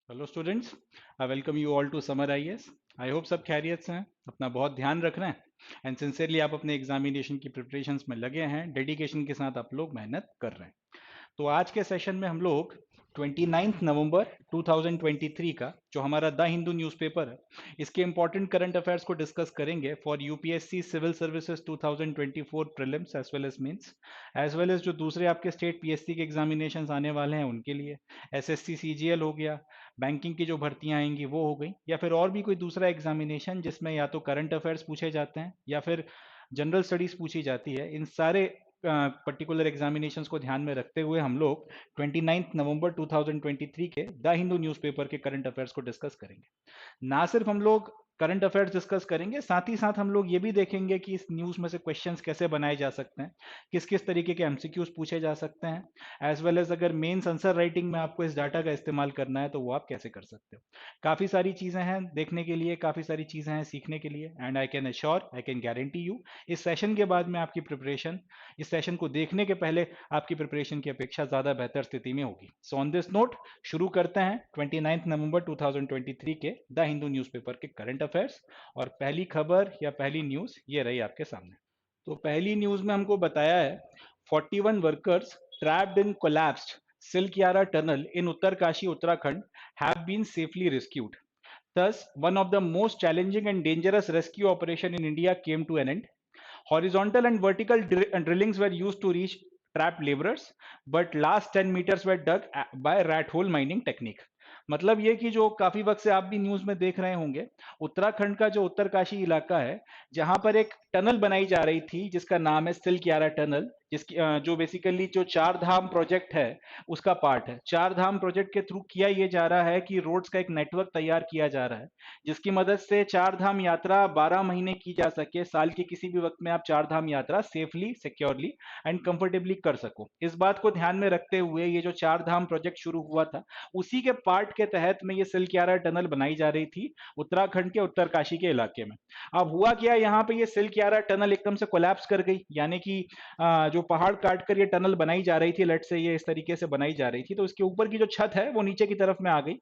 Hello students, I welcome you all to Samar IAS. I hope सब खैरियत से हैं, अपना बहुत ध्यान रख रहे हैं एंड सिंसियरली आप अपने एग्जामिनेशन की प्रिपरेशंस में लगे हैं। डेडिकेशन के साथ आप लोग मेहनत कर रहे हैं। तो आज के सेशन में हम लोग 29 नवंबर 2023 का जो हमारा द हिंदू न्यूज़पेपर है, इसके इंपॉर्टेंट करंट अफेयर्स को डिस्कस करेंगे for UPSC civil services 2024 prelims as well as जो दूसरे आपके स्टेट पीएससी के एग्जामिनेशंस आने वाले हैं उनके लिए। एसएससी सीजीएल हो गया, बैंकिंग की जो भर्तियां आएंगी वो हो गई, या फिर और भी कोई दूसरा एग्जामिनेशन जिसमें या तो करंट अफेयर्स पूछे जाते हैं या फिर जनरल स्टडीज पूछी जाती है। इन सारे पर्टिकुलर एग्जामिनेशंस को ध्यान में रखते हुए हम लोग 29 नवंबर 2023 के द हिंदू न्यूज़पेपर के करंट अफेयर्स को डिस्कस करेंगे। ना सिर्फ हम लोग करंट अफेयर्स डिस्कस करेंगे, साथ ही साथ हम लोग ये भी देखेंगे कि इस न्यूज़ में से क्वेश्चंस कैसे बनाए जा सकते हैं, किस किस तरीके के एमसीक्यूज पूछे जा सकते हैं, एज वेल एज अगर मेंस आंसर राइटिंग में आपको इस डाटा का इस्तेमाल करना है तो वो आप कैसे कर सकते हो। काफ़ी सारी चीज़ें हैं देखने के लिए, काफ़ी सारी चीज़ें हैं सीखने के लिए, and I can assure, I can guarantee you, इस सेशन के बाद में आपकी प्रिपरेशन, इस सेशन को देखने के पहले आपकी प्रिपरेशन की अपेक्षा ज़्यादा बेहतर स्थिति में होगी। सो ऑन दिस नोट शुरू करते हैं 29 नवंबर 2023 के द हिंदू न्यूज़पेपर के करंट अफेयर्स। और पहली खबर या पहली न्यूज़ ये रही आपके सामने। तो पहली न्यूज़ में हमको बताया है 41 workers trapped in collapsed Silkyara tunnel in Uttarkashi, Uttarakhand have been safely rescued. Thus, one of the most challenging and dangerous rescue operation in India came to an end. Horizontal and vertical drillings were used to reach trapped laborers, but last 10 meters were dug by rat hole mining technique. मतलब ये कि जो काफी वक्त से आप भी news में देख रहे होंगे, उत्तराखंड का जो उत्तरकाशी इलाका है, जहां पर एक टनल बनाई जा रही थी जिसका नाम है सिल्कियारा टनल, जिसकी जो बेसिकली जो चार धाम प्रोजेक्ट है उसका पार्ट है। चार धाम प्रोजेक्ट के थ्रू किया ये जा रहा है कि रोड्स का एक नेटवर्क तैयार किया जा रहा है, जिसकी मदद से चार धाम यात्रा 12 महीने की जा सके। साल के किसी भी वक्त में आप चार धाम यात्रा सेफली, सिक्योरली एंड कंफर्टेबली कर सको। इस बात को ध्यान में रखते हुए ये जो चार धाम प्रोजेक्ट शुरू हुआ था, उसी के पार्ट के तहत में ये सिल्कियारा टनल बनाई जा रही थी उत्तराखंड के उत्तरकाशी के इलाके में। अब हुआ क्या, यहाँ पे ये सिल्कियारा टनल एकदम से कोलैप्स कर गई, यानी कि जो पहाड़ काट कर ये टनल बनाई जा रही थी, लेट से ये इस तरीके से बनाई जा रही थी, तो इसके ऊपर की जो छत है वो नीचे की तरफ में आ गई।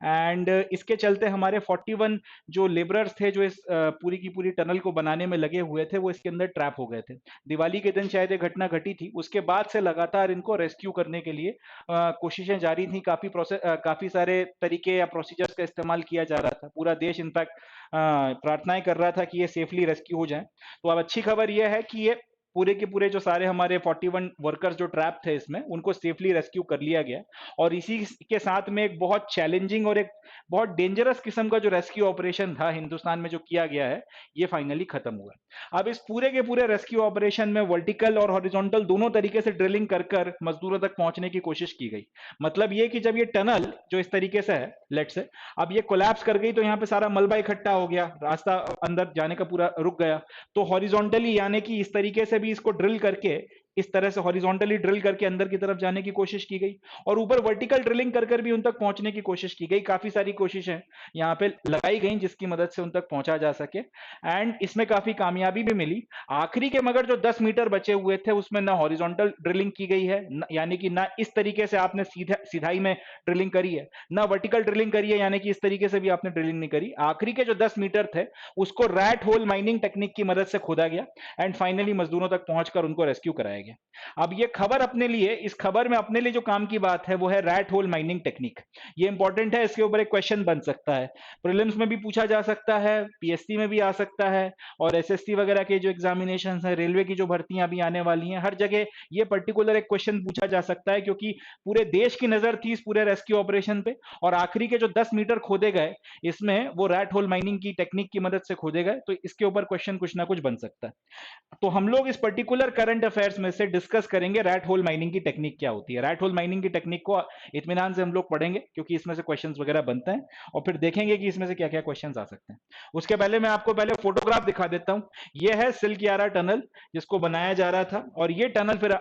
एंड इसके चलते हमारे 41 जो लेबरर्स थे जो इस पूरी की पूरी टनल को बनाने में लगे हुए थे, वो इसके अंदर ट्रैप हो गए थे। दिवाली के दिन शायद ये घटना घटी थी। उसके बाद से लगातार इनको रेस्क्यू करने के लिए कोशिशें जारी थी। काफी सारे तरीके या प्रोसीजर्स का इस्तेमाल किया जा रहा था। पूरा देश इनफैक्ट प्रार्थनाएं कर रहा था कि ये सेफली रेस्क्यू हो जाए। तो अब अच्छी खबर यह है कि ये पूरे के पूरे जो सारे हमारे 41 वर्कर्स जो ट्रैप थे इसमें, उनको सेफली रेस्क्यू कर लिया गया। और इसी के साथ में एक बहुत चैलेंजिंग और एक बहुत डेंजरस किस्म का जो रेस्क्यू ऑपरेशन था हिंदुस्तान में जो किया गया है, ये फाइनली खत्म हुआ। अब इस पूरे के पूरे रेस्क्यू ऑपरेशन में वर्टिकल और हॉरिजॉन्टल दोनों तरीके से ड्रिलिंग कर कर मजदूरों तक पहुंचने की कोशिश की गई। मतलब ये कि जब ये टनल जो इस तरीके से है, लेट से अब ये कोलैप्स कर गई, तो यहाँ पे सारा मलबा इकट्ठा हो गया, रास्ता अंदर जाने का पूरा रुक गया। तो हॉरिजॉन्टली यानी कि इस तरीके से भी इसको ड्रिल करके, इस तरह से हॉरिजॉन्टली ड्रिल करके अंदर की तरफ जाने की कोशिश की गई, और ऊपर वर्टिकल ड्रिलिंग कर कर भी उन तक पहुंचने की कोशिश की गई। काफी सारी कोशिशें यहाँ पे लगाई गई जिसकी मदद से उन तक पहुंचा जा सके, एंड इसमें काफी कामयाबी भी मिली। आखिरी के मगर जो 10 मीटर बचे हुए थे उसमें ना हॉरिजॉन्टल ड्रिलिंग की गई है, यानी कि ना इस तरीके से आपने सीधाई में ड्रिलिंग करी है, ना वर्टिकल ड्रिलिंग करी है, यानी कि इस तरीके से भी आपने ड्रिलिंग नहीं करी। आखिरी के जो 10 मीटर थे उसको रैट होल माइनिंग टेक्निक की मदद से खोदा गया, एंड फाइनली मजदूरों तक पहुंचकर उनको रेस्क्यू कराया गया। अब ये खबर अपने लिए, इस खबर में अपने लिए जो काम की बात है वो है रैट होल माइनिंग टेक्निक। ये इंपॉर्टेंट है, इसके ऊपर एक क्वेश्चन बन सकता है, प्रीलिम्स में भी पूछा जा सकता है, पीएससी में भी आ सकता है, और एसएससी वगैरह के जो एग्जामिनेशन है, रेलवे की जो भर्तियां अभी आने वाली हैं, हर जगह ये पर्टिकुलर एक क्वेश्चन पूछा जा सकता है, क्योंकि पूरे देश की नजर थी इस पूरे रेस्क्यू ऑपरेशन पे। और आखिरी के जो 10 मीटर खोदे गए इसमें वो रैट होल माइनिंग की टेक्निक की मदद से खोदे गए, तो इसके ऊपर क्वेश्चन कुछ ना कुछ बन सकता है। तो हम लोग इस पर्टिकुलर करंट अफेयर्स में से डिस्कस करेंगे रैट होल माइनिंग की टेक्निक क्या होती है। रैट होल माइनिंग की टेक्निक को इत्मीनान से हम लोग पढ़ेंगे, क्योंकि इसमें से क्वेश्चंस वगैरह बनते हैं, और फिर देखेंगे कि इसमें से क्या क्या क्वेश्चंस आ सकते हैं। उसके पहले मैं आपको पहले फोटोग्राफ दिखा देता हूं। यह है सिल्कियारा टनल जिसको बनाया जा रहा था, और ये टनल फिर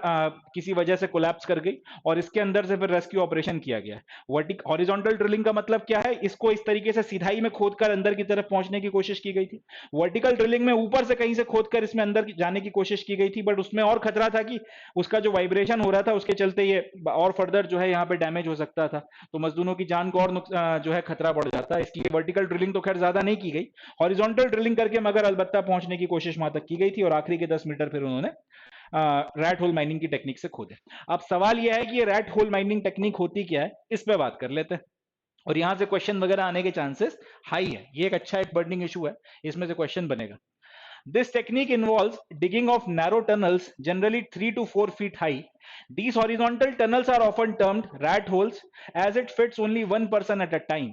किसी वजह से कोलैप्स कर गई, और इसके अंदर से फिर रेस्क्यू ऑपरेशन किया गया। वर्टिक हॉरिजॉन्टल ड्रिलिंग का मतलब क्या है, इसको इस तरीके से सीधाई में खोदकर अंदर की तरफ पहुंचने की कोशिश की गई थी। वर्टिकल ड्रिलिंग में ऊपर से कहीं से खोदकर इसमें अंदर जाने की कोशिश की गई थी, बट उसमें और खतरा था कि उसका जो वाइब्रेशन हो रहा था उसके चलते ये और फर्दर जो है यहाँ पे डैमेज हो सकता था, तो मजदूरों की जान को और जो है खतरा बढ़ जाता है। इसलिए वर्टिकल ड्रिलिंग तो खैर ज्यादा नहीं की गई, हॉरिजॉन्टल ड्रिलिंग करके मगर अलबत्ता पहुंचने की कोशिश वहां तक की गई थी, और आखिरी के 10 मीटर फिर उन्होंने रैट होल माइनिंग की टेक्निक से खोदे। अब सवाल यह है कि ये रैट होल माइनिंग टेक्निक होती क्या है, इस पे बात कर लेते हैं, और यहां से क्वेश्चन वगैरह आने के चांसेस हाई है। ये एक अच्छा एक बर्निंग इशू है, इसमें से क्वेश्चन बनेगा। This technique involves digging of narrow tunnels, generally 3 to 4 feet high. These horizontal tunnels are often termed rat holes as it fits only one person at a time.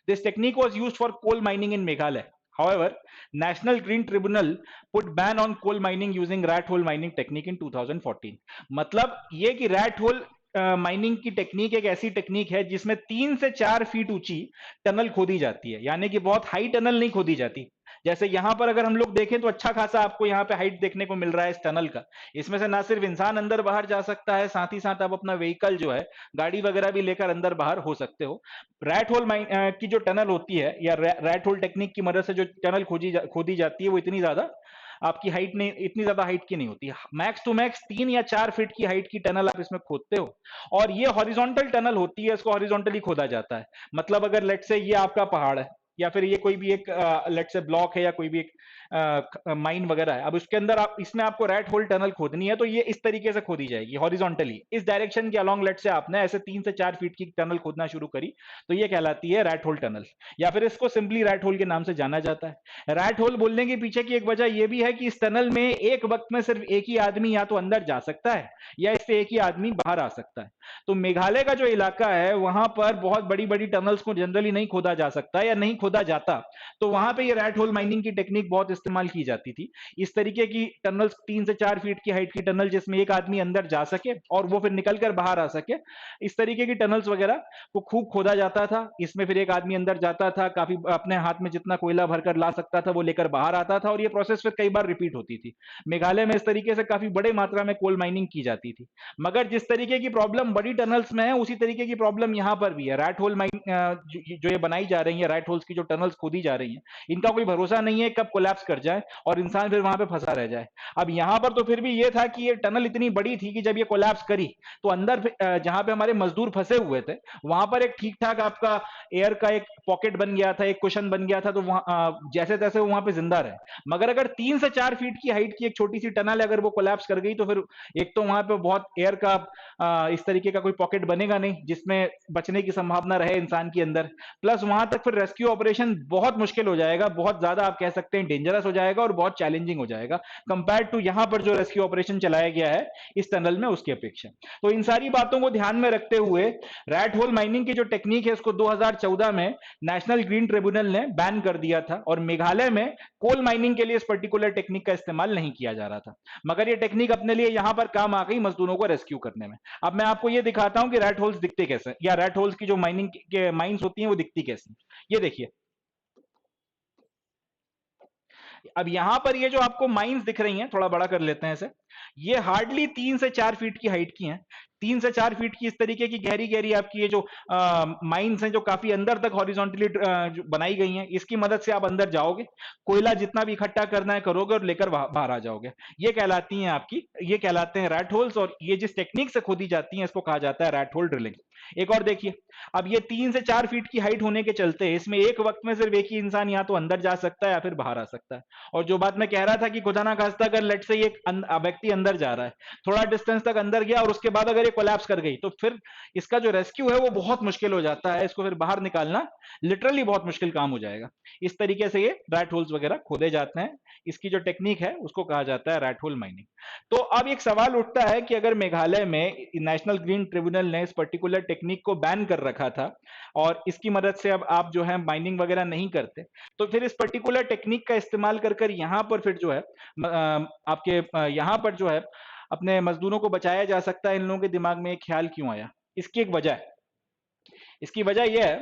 This technique was used for coal mining in Meghalaya. However, National Green Tribunal put ban on coal mining using rat hole mining technique in 2014. मतलब ये कि rat hole mining की technique एक ऐसी technique है जिसमें 3 से 4 feet ऊंची टनल खोदी जाती है, यानी कि बहुत हाई टनल नहीं खोदी जाती। जैसे यहां पर अगर हम लोग देखें तो अच्छा खासा आपको यहाँ पे हाइट देखने को मिल रहा है इस टनल का। इसमें से ना सिर्फ इंसान अंदर बाहर जा सकता है, साथ ही साथ आप अपना व्हीकल जो है, गाड़ी वगैरह भी लेकर अंदर बाहर हो सकते हो। रैट होल की जो टनल होती है या रैट होल टेक्निक की मदद से जो टनल खोदी जाती है वो इतनी ज्यादा आपकी हाइट नहीं, इतनी ज्यादा हाइट की नहीं होती। मैक्स टू मैक्स 3 या 4 फीट की हाइट की टनल आप इसमें खोदते हो, और ये हॉरिजॉन्टल टनल होती है, इसको हॉरिजॉन्टली खोदा जाता है। मतलब अगर लेट से ये आपका पहाड़ है, या फिर ये कोई भी एक लेट से ब्लॉक है, या कोई भी एक माइन वगैरह है, अब उसके अंदर आप इसमें आपको रैट होल टनल खोदनी है, तो ये इस तरीके से खोदी जाएगी हॉरिजॉन्टली, इस डायरेक्शन के अलोंग। लेट से आपने ऐसे 3 से 4 फीट की टनल खोदना शुरू करी, तो ये कहलाती है रैट होल टनल, या फिर इसको सिंपली रैट होल के नाम से जाना जाता है। रैट होल बोलने के पीछे की एक वजह यह भी है कि इस टनल में एक वक्त में सिर्फ एक ही आदमी या तो अंदर जा सकता है, या इससे एक ही आदमी बाहर आ सकता है। तो मेघालय का जो इलाका है वहां पर बहुत बड़ी बड़ी टनल्स को जनरली नहीं खोदा जा सकता या नहीं खोदा जाता, तो वहां पे ये रैट होल माइनिंग की टेक्निक बहुत इस्तेमाल की जाती थी। इस तरीके की टनल्स, 3 से 4 फीट की हाइट की टनल जिसमें एक आदमी अंदर जा सके और वो फिर निकल कर बाहर आ सके, इस तरीके की टनल्स वगैरह को खूब खोदा जाता था। इसमें फिर एक आदमी अंदर जाता था, काफी अपने हाथ में जितना कोयला भरकर ला सकता था वो लेकर बाहर आता था, और ये प्रोसेस फिर कई बार रिपीट होती थी। मेघालय में इस तरीके से काफी बड़े मात्रा में कोल माइनिंग की जाती थी। मगर जिस तरीके की प्रॉब्लम बड़ी टनल्स में है, उसी तरीके की प्रॉब्लम यहां पर भी है। रैट होल माइन जो ये बनाई जा रही है, रैट होल्स की जो टनल्स खोदी जा रही है, इनका कोई भरोसा नहीं है कब कोलैप्स कर जाए और इंसान फिर वहां पे फंसा रह जाए। अब यहां पर तो फिर भी ये था कि ये टनल इतनी बड़ी थी कि जब ये कोलैप्स करी तो अंदर जहां पे हमारे मजदूर फंसे हुए थे, वहां पर एक ठीक ठाक आपका एयर का एक पॉकेट बन गया था, एक कुशन बन गया था, तो वहां जैसे तैसे वो वहां पे जिंदा रहे। मगर अगर 3 से 4 फीट की हाइट की एक छोटी सी टनल है, अगर वो कोलैप्स कर गई, तो फिर एक तो वहां पे बहुत एयर का इस तरीके का कोई पॉकेट बनेगा नहीं जिसमें बचने की संभावना रहे इंसान के अंदर, प्लस वहां तक फिर रेस्क्यू ऑपरेशन बहुत मुश्किल हो जाएगा, बहुत ज्यादा आप कह सकते हैं डेंजरस हो जाएगा और बहुत चैलेंजिंग हो जाएगा कंपेयर टू यहां पर जो रेस्क्यू ऑपरेशन चलाया गया है इस टनल में, उसकी अपेक्षा। तो इन सारी बातों को ध्यान में रखते हुए रैट होल माइनिंग की जो टेक्निक है उसको 2014 में नेशनल ग्रीन ट्रिब्यूनल ने बैन कर दिया था, और मेघालय में कोल माइनिंग के लिए इस पर्टिकुलर टेक्निक का इस्तेमाल नहीं किया जा रहा था। मगर ये टेक्निक अपने लिए यहां पर काम आ गई मजदूरों को रेस्क्यू करने में। अब मैं आपको ये दिखाता हूं कि रैट होल्स दिखते कैसे, या रैट होल्स की जो माइनिंग के माइंस होती हैं वो दिखती कैसे। ये देखिए, अब यहां पर ये जो आपको माइंस दिख रही हैं, थोड़ा बड़ा कर लेते हैं इसे, ये हार्डली 3 से 4 फीट की हाइट की हैं। 3 से 4 फीट की इस तरीके की गहरी गहरी आपकी ये जो माइंस हैं, जो काफी अंदर तक हॉरिजॉन्टली बनाई गई हैं, इसकी मदद से आप अंदर जाओगे, कोयला जितना भी इकट्ठा करना है करोगे और लेकर बाहर आ जाओगे। ये कहलाती हैं आपकी, ये कहलाते हैं रैट होल्स, और ये जिस टेक्निक से खोदी जाती हैं इसको कहा जाता है रैट होल ड्रिलिंग। एक और देखिए, अब ये 3 से 4 फीट की हाइट होने के चलते इसमें एक वक्त में सिर्फ एक ही इंसान या तो अंदर जा सकता है या फिर बाहर आ सकता है। और जो बात मैं कह रहा था कि खुदा ना खास्ता अगर लेट से एक व्यक्ति अंदर जा रहा है, थोड़ा डिस्टेंस तक अंदर गया और उसके बाद अगर ये कोलैप्स कर गई, तो फिर इसका जो रेस्क्यू है वो बहुत मुश्किल हो जाता है, इसको फिर बाहर निकालना लिटरली बहुत मुश्किल काम हो जाएगा। इस तरीके से ये रैट होल्स वगैरह खोदे जाते हैं, इसकी जो टेक्निक है उसको कहा जाता है रैट होल माइनिंग। तो अब एक सवाल उठता है कि अगर मेघालय में नेशनल ग्रीन ट्रिब्यूनल ने इस पर्टिकुलर टेक्निक को बैन कर रखा था और इसकी मदद से अब आप जो है माइनिंग वगैरह नहीं करते, तो फिर इस पर्टिकुलर टेक्निक का इस्तेमाल कर कर यहाँ पर फिर जो है आपके यहाँ पर जो है अपने मजदूरों को बचाया जा सकता है, इन लोगों के दिमाग में एक ख्याल क्यों आया? इसकी एक वजह है। इसकी वजह यह है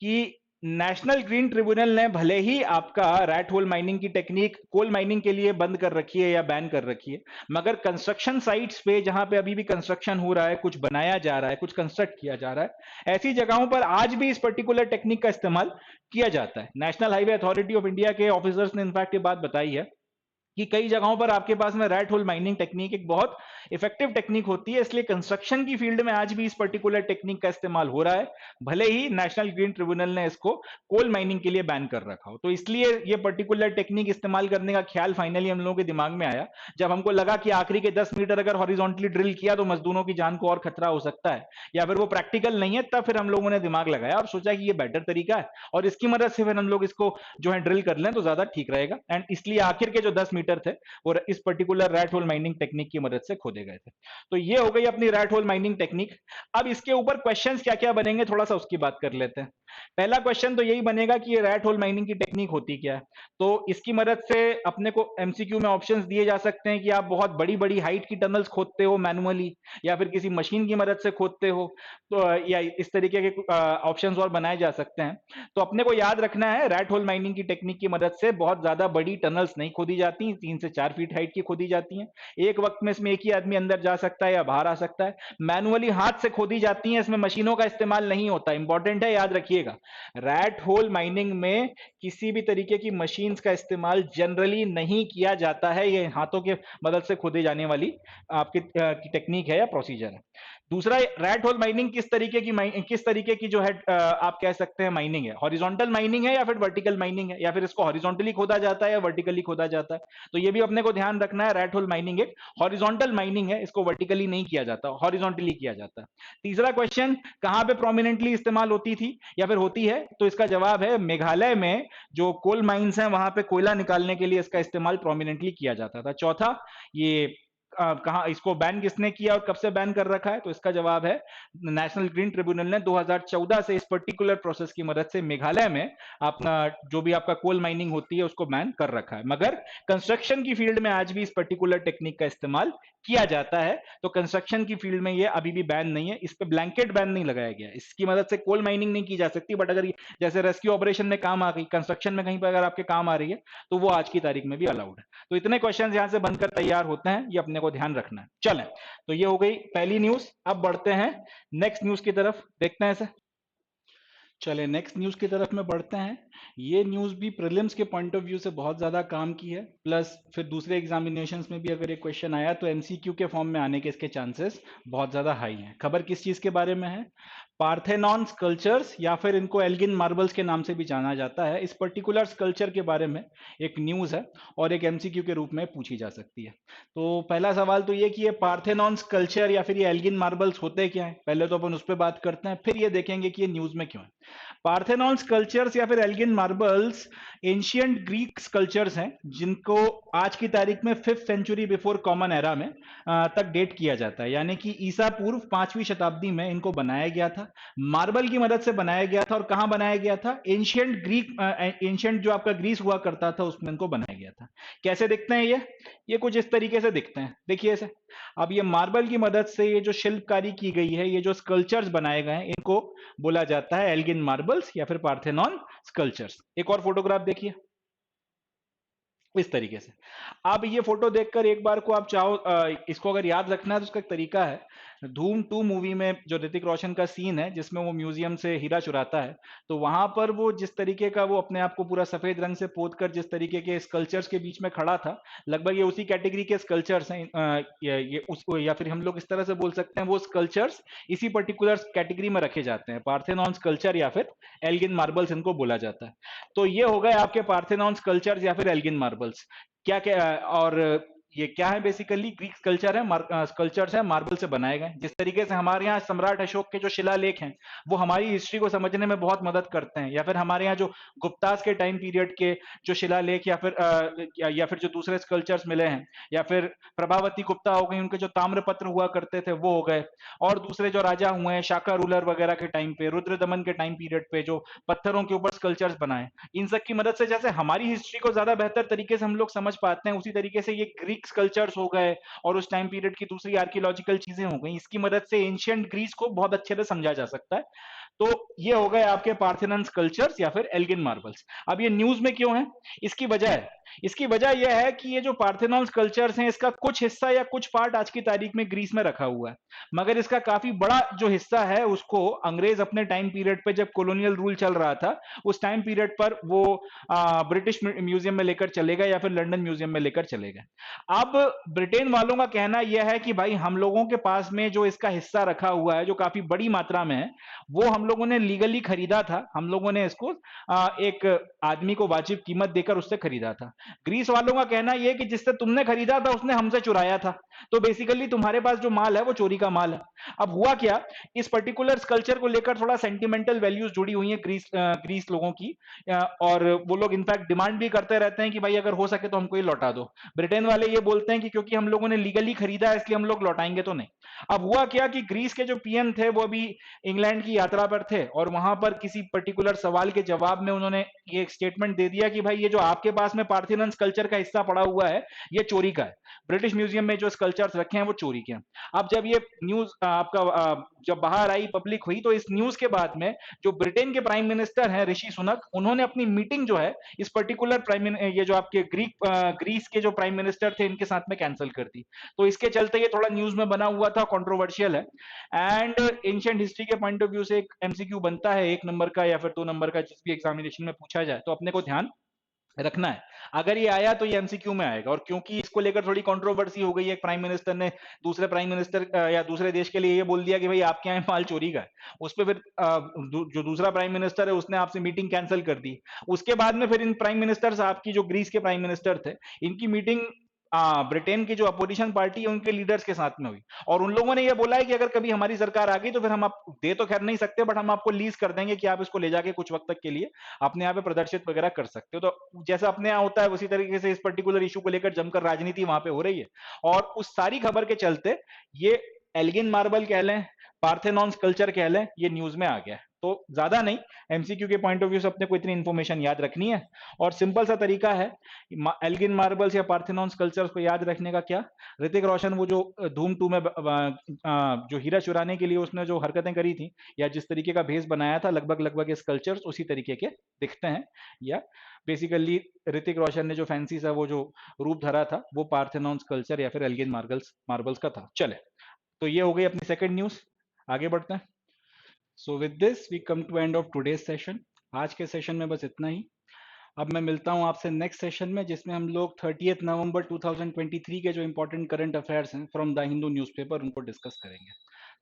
कि नेशनल ग्रीन ट्रिब्यूनल ने भले ही आपका रैट होल माइनिंग की टेक्निक कोल माइनिंग के लिए बंद कर रखी है या बैन कर रखी है, मगर कंस्ट्रक्शन साइट्स पे जहां पे अभी भी कंस्ट्रक्शन हो रहा है, कुछ बनाया जा रहा है, कुछ कंस्ट्रक्ट किया जा रहा है, ऐसी जगहों पर आज भी इस पर्टिकुलर टेक्निक का इस्तेमाल किया जाता है। National highway authority of India के ऑफिसर्स ने इनफैक्ट ये बात बताई है कि कई जगहों पर आपके पास में रैट होल माइनिंग टेक्निक एक बहुत इफेक्टिव टेक्निक होती है, इसलिए कंस्ट्रक्शन की फील्ड में आज भी इस पर्टिकुलर टेक्निक का इस्तेमाल हो रहा है, भले ही नेशनल ग्रीन ट्रिब्यूनल ने इसको कोल माइनिंग के लिए बैन कर रखा हो। तो इसलिए ये पर्टिकुलर टेक्निक इस्तेमाल करने का ख्याल फाइनली हम लोगों के दिमाग में आया जब हमको लगा कि आखिरी के 10 मीटर अगर हॉरिजॉन्टली ड्रिल किया तो मजदूरों की जान को और खतरा हो सकता है, या फिर वो प्रैक्टिकल नहीं है, तब फिर हम लोगों ने दिमाग लगाया और सोचा कि ये बेटर तरीका है और इसकी मदद से फिर हम लोग इसको जो है ड्रिल कर लें तो ज्यादा ठीक रहेगा। एंड इसलिए आखिर के जो 10 मीटर थे और इस particular rat hole mining technique की मदद से खोदे गए थे। तो ये हो गई अपनी रैट होल माइनिंग टेक्निक। अब इसके ऊपर क्वेश्चंस क्या क्या बनेंगे थोड़ा सा उसकी बात कर लेते हैं। पहला क्वेश्चन तो यही बनेगा कि ये रैट होल माइनिंग की टेक्निक होती क्या है। तो इसकी मदद से अपने को एमसीक्यू में ऑप्शंस दिए जा सकते हैं कि आप बहुत बड़ी बड़ी हाइट की टनल्स खोदते हो मैनुअली, या फिर किसी मशीन की मदद से खोदते हो, तो या इस तरीके के ऑप्शंस और बनाए जा सकते हैं। तो अपने को याद रखना है रैट होल माइनिंग की टेक्निक की मदद से बहुत ज्यादा बड़ी टनल्स नहीं खोदी जाती, 3 से 4 फीट हाइट की खोदी जाती हैं। एक वक्त में इसमें एक ही आदमी अंदर जा सकता है या बाहर आ सकता है। मैनुअली हाथ से खोदी जाती हैं, इसमें मशीनों का इस्तेमाल नहीं होता। इंपॉर्टेंट है, याद रखिएगा, रैट होल माइनिंग में किसी भी तरीके की मशीन्स का इस्तेमाल जनरली नहीं किया जाता है। ये हाथों के मदद से खोदी जाने वाली आपकी टेक्निक है या प्रोसीजर है। दूसरा, रैट होल माइनिंग किस तरीके की जो है आप कह सकते हैं माइनिंग है, हॉरिजॉन्टल माइनिंग है या फिर वर्टिकल माइनिंग है, या फिर इसको हॉरिजॉन्टली खोदा जाता है या वर्टिकली खोदा जाता है। तो ये भी अपने को ध्यान रखना है, रैट होल माइनिंग एक हॉरिजॉन्टल माइनिंग है, इसको वर्टिकली नहीं किया जाता, हॉरिजॉन्टली किया जाता है। तीसरा क्वेश्चन, कहां पे प्रोमिनेंटली इस्तेमाल होती थी या फिर होती है, तो इसका जवाब है मेघालय में जो कोल माइंस हैं वहां पे कोयला निकालने के लिए इसका इस्तेमाल प्रोमिनेंटली किया जाता था। चौथा, ये कहा इसको बैन किसने किया और कब से बैन कर रखा है, तो इसका जवाब है नेशनल ग्रीन ट्रिब्यूनल ने 2014 से इस पर्टिकुलर प्रोसेस की मदद से मेघालय में अपना जो भी आपका कोल माइनिंग होती है उसको बैन कर रखा है। मगर कंस्ट्रक्शन की फील्ड में आज भी इस पर्टिकुलर टेक्निक का इस्तेमाल किया जाता है। तो कंस्ट्रक्शन की फील्ड में ये अभी भी बैन नहीं है, इस पे ब्लैंकेट बैन नहीं लगाया गया। इसकी मदद से कोल माइनिंग नहीं की जा सकती, बट अगर जैसे रेस्क्यू ऑपरेशन में काम आ गई, कंस्ट्रक्शन में कहीं पर अगर आपके काम आ रही है तो वो आज की तारीख में भी अलाउड है। तो इतने क्वेश्चन यहां से बनकर तैयार होते हैं, ये अपने को ध्यान रखना है। चलें, तो ये हो गई पहली न्यूज। अब बढ़ते हैं नेक्स्ट न्यूज की तरफ, देखते हैं इसे। चले नेक्स्ट न्यूज़ की तरफ में बढ़ते हैं। ये न्यूज़ भी प्रीलिम्स के पॉइंट ऑफ व्यू से बहुत ज़्यादा काम की है, प्लस फिर दूसरे एग्जामिनेशंस में भी अगर ये क्वेश्चन आया तो एमसीक्यू के फॉर्म में आने के इसके चांसेस बहुत ज़्यादा हाई हैं। खबर किस चीज़ के बारे में है? पार्थेनॉन स्कल्पचर्स, या फिर इनको एल्गिन मार्बल्स के नाम से भी जाना जाता है। इस पर्टिकुलर स्कल्पचर के बारे में एक न्यूज़ है और एक एमसीक्यू के रूप में पूछी जा सकती है। तो पहला सवाल तो ये कि ये पार्थेनॉन स्कल्पचर या फिर ये एल्गिन मार्बल्स होते क्या हैं, पहले तो अपन उस पर बात करते हैं, फिर ये देखेंगे कि ये न्यूज़ में क्यों है। पार्थेनॉन स्कल्पचर्स या फिर Elgin marbles ancient Greek sculptures हैं, जिनको आज की तारीख में 5th century before common era में तक डेट किया जाता है, यानी कि ईसा पूर्व 5वीं शताब्दी में इनको बनाया गया था। मार्बल की मदद से बनाया गया था, और कहां बनाया गया था? एंशियंट ग्रीक, एंशियंट जो आपका ग्रीस हुआ करता था उसमें इनको बनाया गया था। कैसे दिखते हैं ये कुछ इस तरीके से दिखते हैं, देखिए ऐसे। अब ये मार्बल की मदद से ये जो शिल्पकारी की गई है, ये जो स्कल्पचर्स बनाए गए हैं, इनको बोला जाता है एल्गिन मार्बल्स या फिर पार्थेनॉन स्कल्पचर्स। एक और फोटोग्राफ देखिए इस तरीके से। अब ये फोटो देखकर एक बार को आप चाहो इसको अगर याद रखना है तो उसका एक तरीका है, धूम 2 मूवी में जो ऋतिक रोशन का सीन है जिसमें वो म्यूजियम से हीरा चुराता है, तो वहां पर वो जिस तरीके का वो अपने आप को पूरा सफेद रंग से पोत कर जिस तरीके के स्कल्पचर्स के बीच में खड़ा था, लगभग ये उसी कैटेगरी के स्कल्पचर्स हैं। ये उसको, या फिर हम लोग इस तरह से बोल सकते हैं, वो स्कल्पचर्स इसी पर्टिकुलर कैटेगरी में रखे जाते हैं, पार्थेनॉन स्कल्पचर या फिर एल्गिन मार्बल्स इनको बोला जाता है। तो ये हो गए आपके पार्थेनॉन स्कल्पचर्स या फिर एल्गिन मार्बल्स। क्या क्या और ये क्या है? बेसिकली ग्रीक कल्चर है, स्कल्पचर्स है मार्बल से बनाए गए। जिस तरीके से हमारे यहाँ सम्राट अशोक के जो शिलालेख हैं वो हमारी हिस्ट्री को समझने में बहुत मदद करते हैं, या फिर हमारे यहाँ जो गुप्तास के टाइम पीरियड के जो शिलालेख या फिर जो दूसरे स्कल्पचर्स मिले हैं, या फिर प्रभावती गुप्ता हो गई, उनके जो ताम्रपत्र हुआ करते थे वो हो गए, और दूसरे जो राजा हुए हैं शाका रूलर वगैरह के टाइम पे, रुद्र दमन के टाइम पीरियड पे जो पत्थरों के ऊपर स्कल्पचर्स बनाए, इन सब की मदद से जैसे हमारी हिस्ट्री को ज्यादा बेहतर तरीके से हम लोग समझ पाते हैं, उसी तरीके से ये ग्रीक स्कल्पचर्स हो गए और उस टाइम पीरियड की दूसरी आर्कियोलॉजिकल चीजें हो गई, इसकी मदद से एंशियंट ग्रीस को बहुत अच्छे से समझा जा सकता है। तो ये हो गए आपके पार्थेनन कल्चर्स या फिर एल्गिन मार्बल्स। अब ये न्यूज में क्यों है? इसकी वजह यह है कि ये जो पार्थेनॉन कल्चर्स हैं, इसका कुछ हिस्सा या कुछ पार्ट आज की तारीख में ग्रीस में रखा हुआ है, मगर इसका काफी बड़ा जो हिस्सा है उसको अंग्रेज अपने टाइम पीरियड पे, जब कॉलोनियल रूल चल रहा था, उस टाइम पीरियड पर वो ब्रिटिश म्यूजियम में लेकर चले गए या फिर लंदन म्यूजियम में लेकर चले गए। अब ब्रिटेन वालों का कहना यह है कि भाई हम लोगों के पास में जो इसका हिस्सा रखा हुआ है, जो काफी बड़ी मात्रा में है, वो हम लोगों ने लीगली खरीदा था, हम लोगों ने इसको एक आदमी को वाजिब कीमत देकर उससे खरीदा था। ग्रीस वालों का कहना यह कि जिससे तुमने खरीदा था उसने हमसे चुराया था, तो बेसिकली तुम्हारे पास जो माल है वो चोरी का माल है। अब हुआ क्या, इस पर्टिकुलर स्कल्पचर को लेकर थोड़ा सेंटिमेंटल वैल्यूज जुड़ी हुई है ग्रीस लोगों की, और वो लोग इनफैक्ट डिमांड भी करते रहते हैं कि भाई अगर हो सके तो हमको ये लौटा दो। ब्रिटेन वाले ये बोलते हैं कि क्योंकि हम लोगों ने लीगली खरीदा है इसलिए हम लोग लौटाएंगे तो नहीं। अब हुआ क्या कि ग्रीस के जो पीएम थे वो अभी इंग्लैंड की यात्रा पर थे, और वहां पर किसी पर्टिकुलर सवाल के जवाब में उन्होंने ये एक स्टेटमेंट दे दिया कि भाई ये जो आपके पास में पार्थेनन कल्चर का हिस्सा पड़ा हुआ है ये चोरी का है, ब्रिटिश म्यूजियम में जो स्कल्पचर्स रखे हैं वो चोरी के हैं। अब जब ये न्यूज आपका जब बाहर आई, पब्लिक हुई, तो इस न्यूज के बाद में जो ब्रिटेन के प्राइम मिनिस्टर हैं ऋषि सुनक, उन्होंने अपनी मीटिंग जो है इस पर्टिकुलर ये जो आपके ग्रीस के जो प्राइम मिनिस्टर थे इनके साथ में कैंसिल कर दी। तो इसके चलते ये थोड़ा न्यूज में बना हुआ था, कंट्रोवर्शियल है। एंड एंशिएंट हिस्ट्री के पॉइंट ऑफ व्यू से एक एमसीक्यू बनता है 1 नंबर का या फिर 2 नंबर का, जिस भी एग्जामिनेशन में पूछा जाए तो अपने को ध्यान रखना है। अगर ये आया तो ये एमसीक्यू में आएगा, और क्योंकि इसको लेकर थोड़ी कंट्रोवर्सी हो गई है, प्राइम मिनिस्टर ने दूसरे प्राइम मिनिस्टर या दूसरे देश के लिए ये बोल दिया कि भाई आपके यहाँ माल चोरी का है, उस पर फिर जो दूसरा प्राइम मिनिस्टर है उसने आपसे मीटिंग कैंसिल कर दी। उसके बाद में फिर इन प्राइम मिनिस्टर साहब की, जो ग्रीस के प्राइम मिनिस्टर थे, इनकी मीटिंग ब्रिटेन की जो अपोजिशन पार्टी है उनके लीडर्स के साथ में हुई, और उन लोगों ने ये बोला है कि अगर कभी हमारी सरकार आ गई तो फिर हम आप दे तो खैर नहीं सकते, बट हम आपको लीज कर देंगे कि आप इसको ले जाके कुछ वक्त तक के लिए अपने यहाँ पे प्रदर्शित वगैरह कर सकते हो। तो जैसा अपने यहाँ होता है उसी तरीके से इस पर्टिकुलर इशू को लेकर जमकर राजनीति वहां पे हो रही है, और उस सारी खबर के चलते ये एल्गिन मार्बल कह लें, पार्थेनॉन कल्चर कह लें, ये न्यूज में आ गया। तो ज्यादा नहीं, एमसीक्यू के पॉइंट ऑफ व्यू से अपने को इतनी इंफॉर्मेशन याद रखनी है, और सिंपल सा तरीका है एल्गिन मार्बल्स या पार्थेनॉन कल्चर्स को याद रखने का। क्या, ऋतिक रोशन वो जो धूम 2 में जो हीरा चुराने के लिए उसने जो हरकतें करी थी, या जिस तरीके का भेष बनाया था, लगभग लगभग ये स्कल्पचर्स उसी तरीके के दिखते हैं, या बेसिकली ऋतिक रोशन ने जो फैंसी सा वो जो रूप धरा था वो पार्थेनॉन कल्चर या फिर एल्गिन मार्बल्स का था। चले, तो ये हो गई अपनी सेकंड न्यूज, आगे बढ़ते हैं। So with this we come to end of today's session. आज के सेशन में बस इतना ही। अब मैं मिलता हूं आपसे नेक्स्ट सेशन में, जिसमें हम लोग 30 नवंबर 2023 के जो इंपॉर्टेंट करंट अफेयर्स हैं फ्रॉम द हिंदू न्यूज़पेपर उनको डिस्कस करेंगे।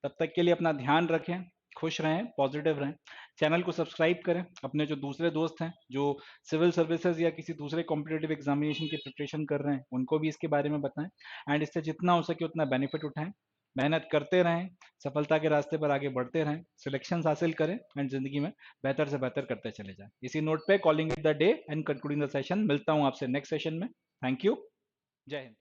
तब तक के लिए अपना ध्यान रखें, खुश रहें, पॉजिटिव रहें। चैनल को सब्सक्राइब करें, अपने जो दूसरे दोस्त हैं जो सिविल सर्विसेज या किसी दूसरे कॉम्पिटेटिव एग्जामिनेशन की प्रिपरेशन कर रहे हैं उनको भी इसके बारे में बताएं, एंड इससे जितना हो सके उतना बेनिफिट उठाएं। मेहनत करते रहें, सफलता के रास्ते पर आगे बढ़ते रहें, सिलेक्शन हासिल करें, एंड जिंदगी में बेहतर से बेहतर करते चले जाएं। इसी नोट पे calling it the day and concluding the session. मिलता हूं आपसे नेक्स्ट सेशन में। थैंक यू, जय हिंद।